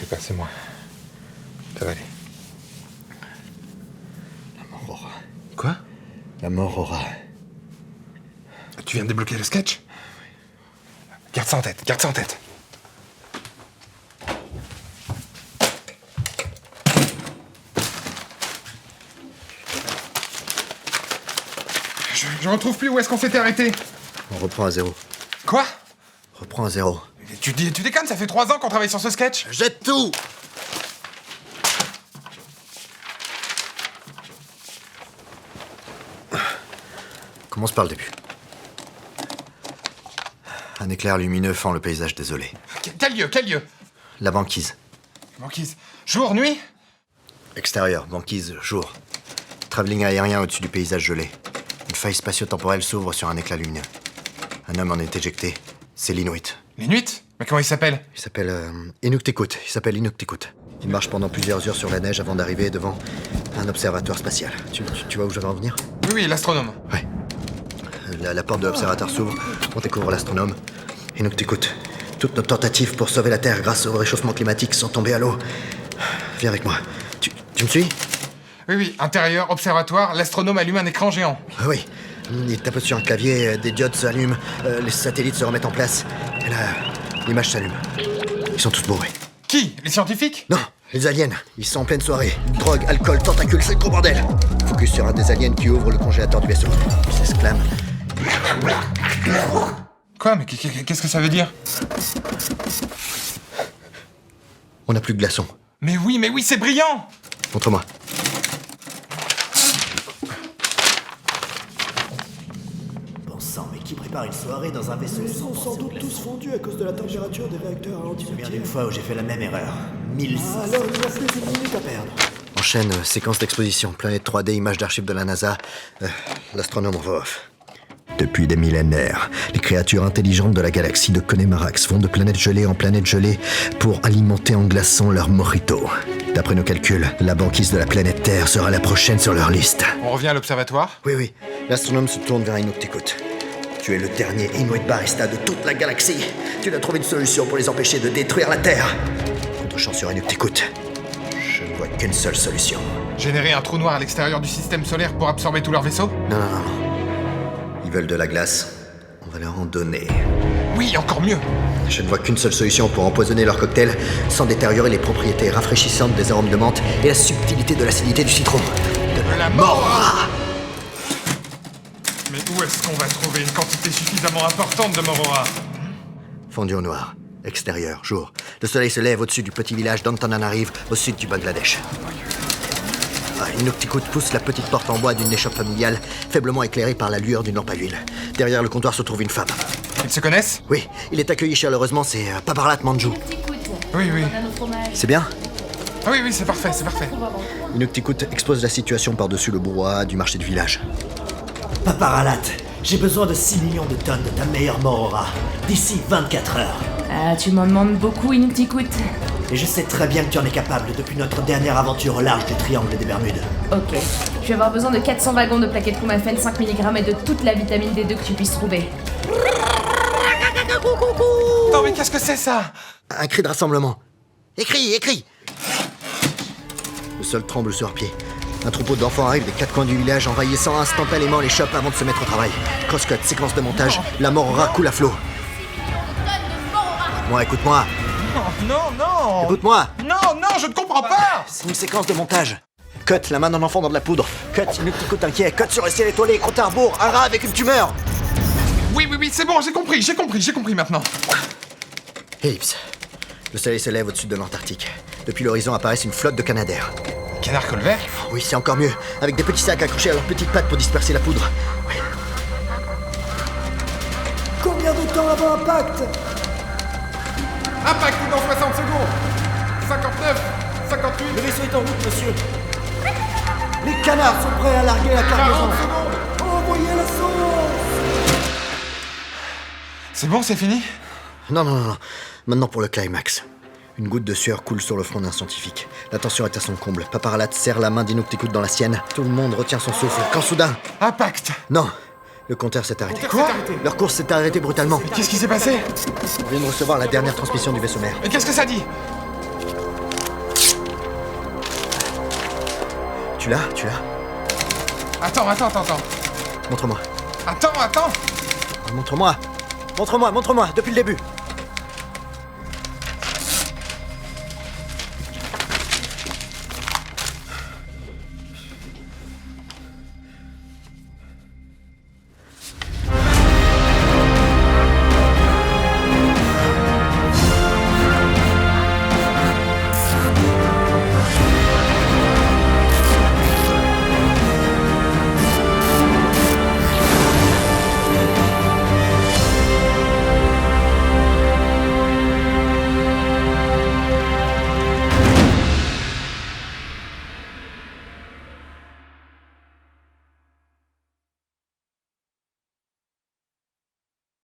pas, c'est moi. Ça va aller. La mort aura. Quoi? La mort aura. Tu viens de débloquer le sketch? Garde ça en tête, garde ça en tête. Je retrouve plus où est-ce qu'on s'était arrêté. On reprend à zéro. Quoi? Reprends à zéro. Tu déconnes, ça fait 3 ans qu'on travaille sur ce sketch. Jette tout! Commence par le début. Un éclair lumineux fend le paysage désolé. Quel lieu? La banquise. Banquise. Jour, nuit? Extérieur, banquise, jour. Travelling aérien au-dessus du paysage gelé. Une faille spatio-temporelle s'ouvre sur un éclat lumineux. Un homme en est éjecté. C'est l'Inuit. L'Inuit? Mais comment il s'appelle? Il s'appelle Inuktitut. Il marche pendant plusieurs heures sur la neige avant d'arriver devant un observatoire spatial. Tu vois où je vais en venir? Oui, l'astronome. Ouais. La porte de l'observatoire s'ouvre. On découvre l'astronome. Inuktitut. Toutes nos tentatives pour sauver la Terre grâce au réchauffement climatique sont tombées à l'eau. Viens avec moi. Tu me suis? Oui, intérieur, observatoire, l'astronome allume un écran géant. Oui. Il tape sur un clavier, des diodes s'allument, les satellites se remettent en place. Et là, l'image s'allume. Ils sont tous bourrés. Qui? Les scientifiques? Non, les aliens. Ils sont en pleine soirée. Drogue, alcool, tentacules, c'est le gros bordel. Focus sur un des aliens qui ouvre le congélateur du vaisseau. Il s'exclame. Quoi? Mais qu'est-ce que ça veut dire? On n'a plus de glaçons. Mais oui, c'est brillant! Montre-moi. Bon sang, mais qui prépare une soirée dans un vaisseau? Ils sont sans doute tous fondus à cause de la température des réacteurs à Je me souviens antimatière. d'une fois où j'ai fait la même erreur. 1006. Alors il n'y a plus une minute à perdre. Enchaîne, séquence d'exposition, planète 3D, images d'archives de la NASA. L'astronome en voix off. Depuis des millénaires, les créatures intelligentes de la galaxie de Connemarax vont de planète gelée en planète gelée pour alimenter en glaçons leur mojito. D'après nos calculs, la banquise de la planète Terre sera la prochaine sur leur liste. On revient à l'observatoire? Oui. L'astronome se tourne vers Inuktitut. Tu es le dernier Inuit barista de toute la galaxie. Tu dois trouver une solution pour les empêcher de détruire la Terre. Contre-champ sur Inuktitut. Je ne vois qu'une seule solution. Générer un trou noir à l'extérieur du système solaire pour absorber tout leur vaisseau? Non. Ils veulent de la glace. On va leur en donner. Oui, encore mieux! Je ne vois qu'une seule solution pour empoisonner leur cocktail sans détériorer les propriétés rafraîchissantes des arômes de menthe et la subtilité de l'acidité du citron. De la Morora! Mais où est-ce qu'on va trouver une quantité suffisamment importante de Morora? Fondu au noir. Extérieur, jour. Le soleil se lève au-dessus du petit village d'Antananarive, au sud du Bangladesh. Inuktitut pousse la petite porte en bois d'une échoppe familiale, faiblement éclairée par la lueur d'une lampe à huile. Derrière le comptoir se trouve une femme. Ils se connaissent? Oui, il est accueilli chaleureusement, c'est Paparlat Manju. Oui. C'est bien? Ah oui, c'est parfait. Inuktitut expose la situation par-dessus le brouhaha du marché du village. Paparalat, j'ai besoin de 6 millions de tonnes de ta meilleure Morora, d'ici 24 heures. Ah, tu m'en demandes beaucoup, Inuktitut. Et je sais très bien que tu en es capable depuis notre dernière aventure au large du triangle des Bermudes. Ok. Je vais avoir besoin de 400 wagons de plaquettes Roumafen 5 mg et de toute la vitamine D2 que tu puisses trouver. Non, mais qu'est-ce que c'est ça? Un cri de rassemblement. Écris! Le sol tremble sur pied. Un troupeau d'enfants arrive des 4 coins du village, envahissant instantanément les shops avant de se mettre au travail. Crosscut, séquence de montage, la Morora coule à flot. Écoute-moi. Non! Écoute-moi. Non, je ne comprends pas! C'est une séquence de montage. Cut, la main d'un enfant dans de la poudre. Cut, Inuktitut inquiet. Cut sur le ciel étoilé, compte à rebours, un rat avec une tumeur. Oui, c'est bon, j'ai compris maintenant. Ellipse. Le soleil se lève au-dessus de l'Antarctique. Depuis l'horizon apparaissent une flotte de canadaires. Canard colvert? Oui, c'est encore mieux. Avec des petits sacs accrochés à leurs petites pattes pour disperser la poudre. Oui. Combien de temps avant impact? Impact dans 60 secondes! 59, 58, Le vaisseau est en route, monsieur. Les canards sont prêts à larguer la 40 cargaison. secondes! Envoyez la sauce! C'est bon, c'est fini? Non. Maintenant pour le climax. Une goutte de sueur coule sur le front d'un scientifique. La tension est à son comble. Paparlat serre la main d'Inuktitut dans la sienne. Tout le monde retient son souffle. Quand soudain... Impact! Non. Le compteur s'est arrêté. Quoi? Leur course s'est arrêtée brutalement. Mais qu'est-ce qui s'est passé? On vient de recevoir la dernière transmission du vaisseau mère. Mais qu'est-ce que ça dit? Tu l'as? Attends. Montre-moi. Attends. Montre-moi, depuis le début.